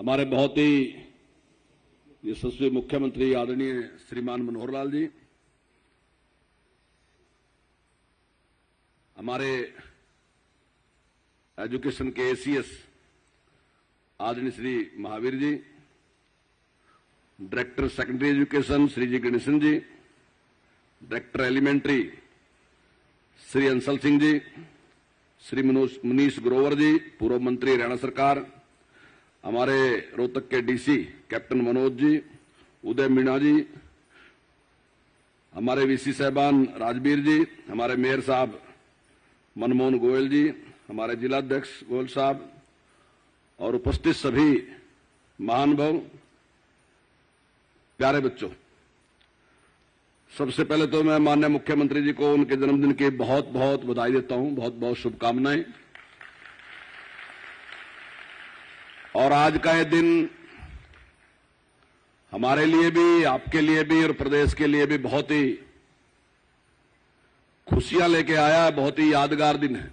हमारे बहुत ही यशस्वी मुख्यमंत्री आदरणीय श्रीमान मनोहर लाल जी, हमारे एजुकेशन के एसीएस आदरणीय Shri Mahavir ji, director secondary education Shri जी गणेशन जी, डायरेक्टर एलिमेंट्री श्री अंसल सिंह जी, श्री मनीष ग्रोवर जी, पूर्व मंत्री हरियाणा सरकार, हमारे रोहतक के डीसी कैप्टन मनोज जी, उदय मीणा जी, हमारे वीसी साहबान राजवीर जी, हमारे मेयर साहब मनमोहन गोयल जी, हमारे जिलाध्यक्ष गोयल साहब और उपस्थित सभी महानुभाव, प्यारे बच्चों, सबसे पहले तो मैं माननीय मुख्यमंत्री जी को उनके जन्मदिन की बहुत बहुत बधाई देता हूं, बहुत बहुत शुभकामनाएं। और आज का ये दिन हमारे लिए भी, आपके लिए भी और प्रदेश के लिए भी बहुत ही खुशियां लेके आया, बहुत ही यादगार दिन है।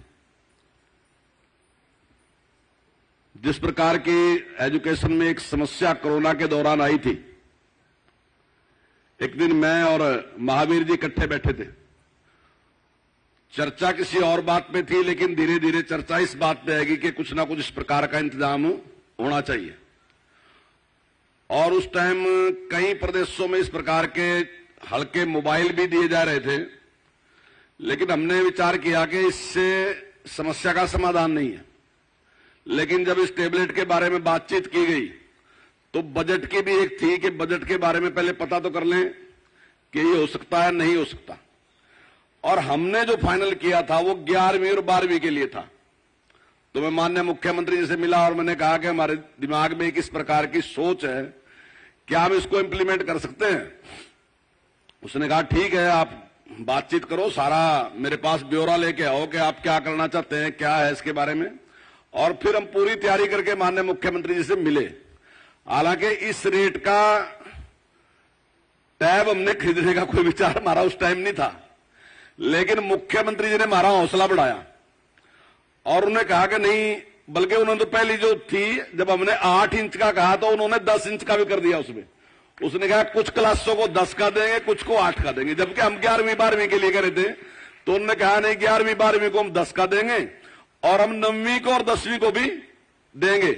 जिस प्रकार की एजुकेशन में एक समस्या कोरोना के दौरान आई थी, एक दिन मैं और महावीर जी इकट्ठे बैठे थे। चर्चा किसी और बात पे थी, लेकिन धीरे धीरे चर्चा इस बात पे आएगी कि कुछ ना कुछ इस प्रकार का इंतजाम होना चाहिए। और उस टाइम कई प्रदेशों में इस प्रकार के हल्के मोबाइल भी दिए जा रहे थे, लेकिन हमने विचार किया कि इससे समस्या का समाधान नहीं है। लेकिन जब इस टेबलेट के बारे में बातचीत की गई तो बजट की भी एक थी कि बजट के बारे में पहले पता तो कर लें कि ये हो सकता है नहीं हो सकता। और हमने जो फाइनल किया था वो 11वीं और 12वीं के लिए था। तो मैं माननीय मुख्यमंत्री जी से मिला और मैंने कहा कि हमारे दिमाग में एक इस प्रकार की सोच है, क्या हम इसको इंप्लीमेंट कर सकते हैं? उसने कहा ठीक है, आप बातचीत करो, सारा मेरे पास ब्यौरा लेके आओ कि आप क्या करना चाहते हैं, क्या है इसके बारे में। और फिर हम पूरी तैयारी करके माननीय मुख्यमंत्री जी से मिले। हालांकि इस रेट का टैब हमने खरीदने का कोई विचार हमारा उस टाइम नहीं था, लेकिन मुख्यमंत्री जी ने हमारा हौसला बढ़ाया और उन्होंने कहा कि नहीं, बल्कि उन्होंने तो पहली जो थी, जब हमने 8 इंच का कहा तो उन्होंने 10 इंच का भी कर दिया उसमें। उसने कहा कुछ क्लासों को 10 का देंगे, कुछ को 8 का देंगे, जबकि हम 11वीं 12वीं के लिए करे थे। तो उन्होंने कहा नहीं, 11वीं 12वीं को हम 10 का देंगे और हम 9वीं को और 10वीं को भी देंगे।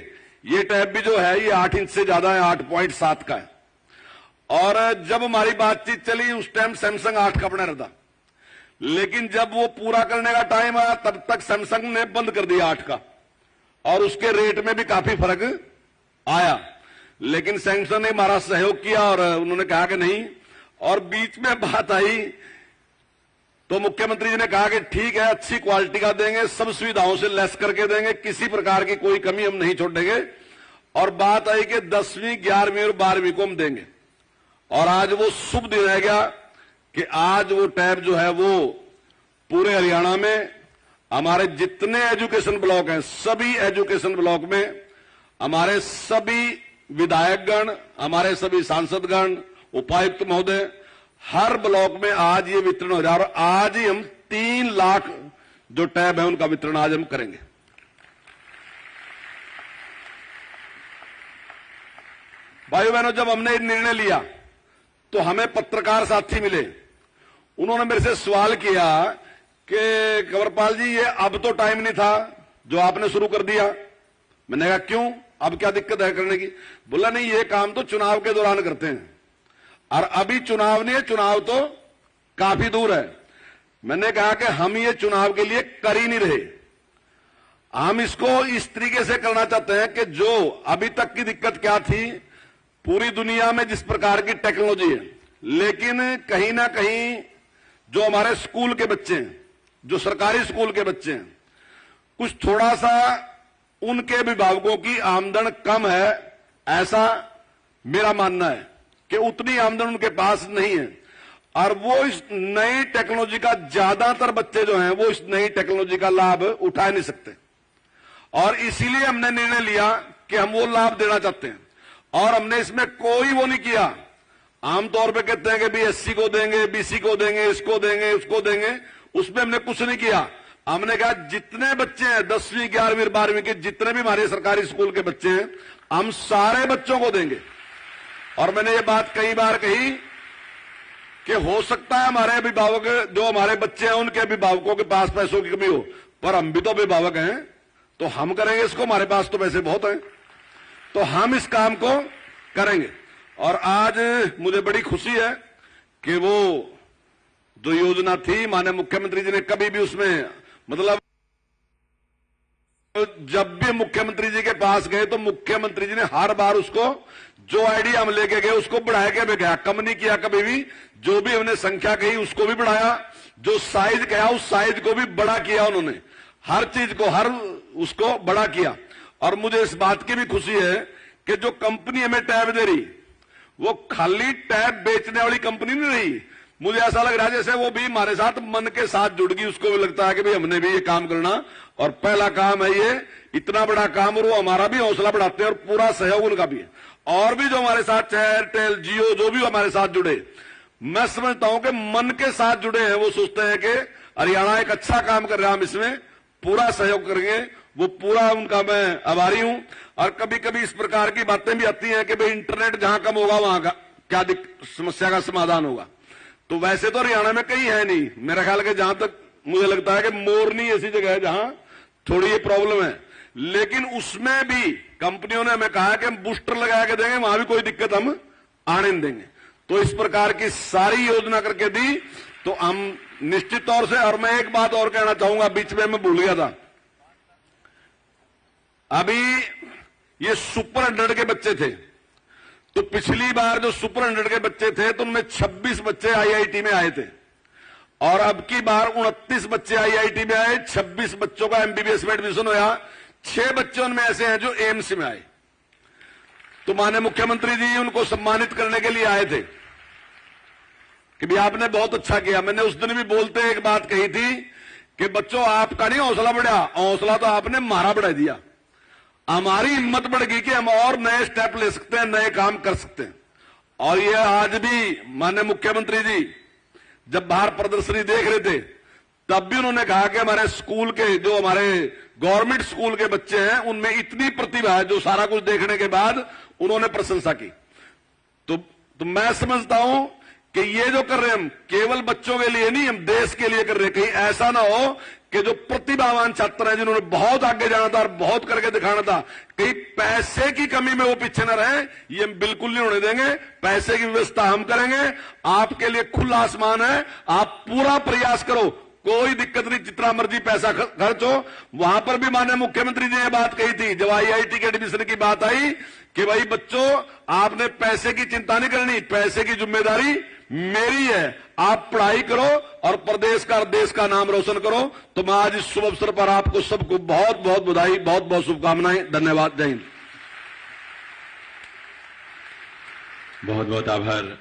ये टैब भी जो है ये 8 इंच से ज्यादा है, 8.7 का है। और जब हमारी बातचीत चली उस टाइम सैमसंग 8 का बना रहता, लेकिन जब वो पूरा करने का टाइम आया तब तक सैमसंग ने बंद कर दिया 8 का, और उसके रेट में भी काफी फर्क आया। लेकिन सैमसंग ने हमारा सहयोग किया और उन्होंने कहा कि नहीं। और बीच में बात आई तो मुख्यमंत्री जी ने कहा कि ठीक है, अच्छी क्वालिटी का देंगे, सब सुविधाओं से लेस करके देंगे, किसी प्रकार की कोई कमी हम नहीं छोड़ेंगे। और बात आई कि 10वीं 11वीं और 12वीं को हम देंगे। और आज वो शुभ दिन रह गया कि आज वो टैब जो है वो पूरे हरियाणा में हमारे जितने एजुकेशन ब्लॉक हैं, सभी एजुकेशन ब्लॉक में हमारे सभी विधायकगण, हमारे सभी सांसदगण, उपायुक्त महोदय, हर ब्लॉक में आज ये वितरण हो रहा है। और आज ही हम 3 लाख जो टैब है उनका वितरण आज हम करेंगे। भाइयों बहनों, जब हमने निर्णय लिया तो हमें पत्रकार साथी मिले। उन्होंने मेरे से सवाल किया कि कंवरपाल जी, ये अब तो टाइम नहीं था जो आपने शुरू कर दिया। मैंने कहा क्यों, अब क्या दिक्कत है करने की? बोला नहीं, ये काम तो चुनाव के दौरान करते हैं और अभी चुनाव नहीं है, चुनाव तो काफी दूर है। मैंने कहा कि हम ये चुनाव के लिए कर ही नहीं रहे, हम इसको इस तरीके से करना चाहते हैं कि जो अभी तक की दिक्कत क्या थी, पूरी दुनिया में जिस प्रकार की टेक्नोलॉजी है, लेकिन कहीं ना कहीं जो हमारे स्कूल के बच्चे हैं, जो सरकारी स्कूल के बच्चे हैं, कुछ थोड़ा सा उनके अभिभावकों की आमदन कम है, ऐसा मेरा मानना है कि उतनी आमदन उनके पास नहीं है। और वो इस नई टेक्नोलॉजी का, ज्यादातर बच्चे जो हैं वो इस नई टेक्नोलॉजी का लाभ उठा नहीं सकते। और इसीलिए हमने निर्णय लिया कि हम वो लाभ देना चाहते हैं। और हमने इसमें कोई वो नहीं किया, आमतौर पे कहते हैं कि भी एससी को देंगे, बीसी को देंगे, इसको देंगे, उसको देंगे, उसमें हमने कुछ नहीं किया। हमने कहा जितने बच्चे हैं 10वीं 11वीं 12वीं के जितने भी हमारे सरकारी स्कूल के बच्चे हैं हम सारे बच्चों को देंगे। और मैंने ये बात कई बार कही कि हो सकता है हमारे अभिभावक जो हमारे बच्चे हैं उनके अभिभावकों के पास पैसों की कमी हो, पर हम भी तो अभिभावक हैं, तो हम करेंगे इसको, हमारे पास तो पैसे बहुत हैं, तो हम इस काम को करेंगे। और आज मुझे बड़ी खुशी है कि वो जो योजना थी माननीय मुख्यमंत्री जी ने कभी भी उसमें मतलब जब भी मुख्यमंत्री जी के पास गए तो मुख्यमंत्री जी ने हर बार उसको जो आइडिया हम लेके गए उसको बढ़ाया के भी गया, कम नहीं किया कभी भी। जो भी हमने संख्या कही उसको भी बढ़ाया, जो साइज कहा उस साइज को भी बड़ा किया उन्होंने, हर चीज को हर उसको बड़ा किया। और मुझे इस बात की भी खुशी है कि जो कंपनी हमें टैब दे रही वो खाली टैब बेचने वाली कंपनी नहीं रही। मुझे ऐसा लग रहा है जैसे वो भी हमारे साथ मन के साथ जुड़ गई, उसको भी लगता है कि भाई हमने भी ये काम करना और पहला काम है ये, इतना बड़ा काम, और वो हमारा भी हौसला बढ़ाते हैं और पूरा सहयोग उनका भी है। और भी जो हमारे साथ एयरटेल जियो जो भी हमारे साथ जुड़े, मैं समझता हूं कि मन के साथ जुड़े हैं, वो सोचते हैं कि हरियाणा एक अच्छा काम कर रहा है, हम इसमें पूरा सहयोग करेंगे, वो पूरा उनका मैं आभारी हूं। और कभी कभी इस प्रकार की बातें भी आती हैं कि भाई इंटरनेट जहां कम होगा वहां का क्या समस्या का समाधान होगा, तो वैसे तो हरियाणा में कहीं है नहीं, मेरा ख्याल है जहां तक मुझे लगता है कि मोरनी ऐसी जगह है जहां थोड़ी ये प्रॉब्लम है, लेकिन उसमें भी कंपनियों ने हमें कहा कि हम बूस्टर लगा के देंगे, वहां भी कोई दिक्कत हम आने नहीं देंगे। तो इस प्रकार की सारी योजना करके दी तो हम निश्चित तौर से। और मैं एक बात और कहना चाहूंगा, बीच में मैं भूल गया था, अभी ये सुपर 100 के बच्चे थे, तो पिछली बार जो सुपर 100 के बच्चे थे तो उनमें 26 बच्चे आईआईटी में आए थे, और अब की बार 29 बच्चे आईआईटी में आए, 26 बच्चों का एमबीबीएस में एडमिशन हुआ, 6 बच्चे उनमें ऐसे हैं जो एम्स में आए। तो माननीय मुख्यमंत्री जी उनको सम्मानित करने के लिए आए थे कि भी आपने बहुत अच्छा किया। मैंने उस दिन भी बोलते एक बात कही थी कि बच्चों आपका नहीं हौसला बढ़ा, हौसला तो आपने हमारा बढ़ा दिया, हमारी हिम्मत बढ़ गई कि हम और नए स्टेप ले सकते हैं, नए काम कर सकते हैं। और ये आज भी माननीय मुख्यमंत्री जी जब बाहर प्रदर्शनी देख रहे थे तब भी उन्होंने कहा कि हमारे स्कूल के जो हमारे गवर्नमेंट स्कूल के बच्चे हैं उनमें इतनी प्रतिभा है, जो सारा कुछ देखने के बाद उन्होंने प्रशंसा की। तो मैं समझता हूं कि ये जो कर रहे हैं हम केवल बच्चों के लिए नहीं, हम देश के लिए कर रहे हैं। कहीं ऐसा ना हो कि जो प्रतिभावान छात्र हैं जिन्होंने बहुत आगे जाना था और बहुत करके दिखाना था, कहीं पैसे की कमी में वो पीछे न रहे, ये हम बिल्कुल नहीं होने देंगे। पैसे की व्यवस्था हम करेंगे, आपके लिए खुला आसमान है, आप पूरा प्रयास करो, कोई दिक्कत नहीं, जितना मर्जी पैसा खर्च हो। वहां पर भी माननीय मुख्यमंत्री जी ने बात कही थी जब आईआईटी के एडमिशन की बात आई कि भाई बच्चों आपने पैसे की चिंता नहीं करनी, पैसे की जिम्मेदारी मेरी है, आप पढ़ाई करो और प्रदेश का और देश का नाम रोशन करो। तो मैं आज इस शुभ अवसर पर आपको सबको बहुत बहुत बधाई, बहुत बहुत शुभकामनाएं, धन्यवाद, जय हिंद। बहुत बहुत आभार।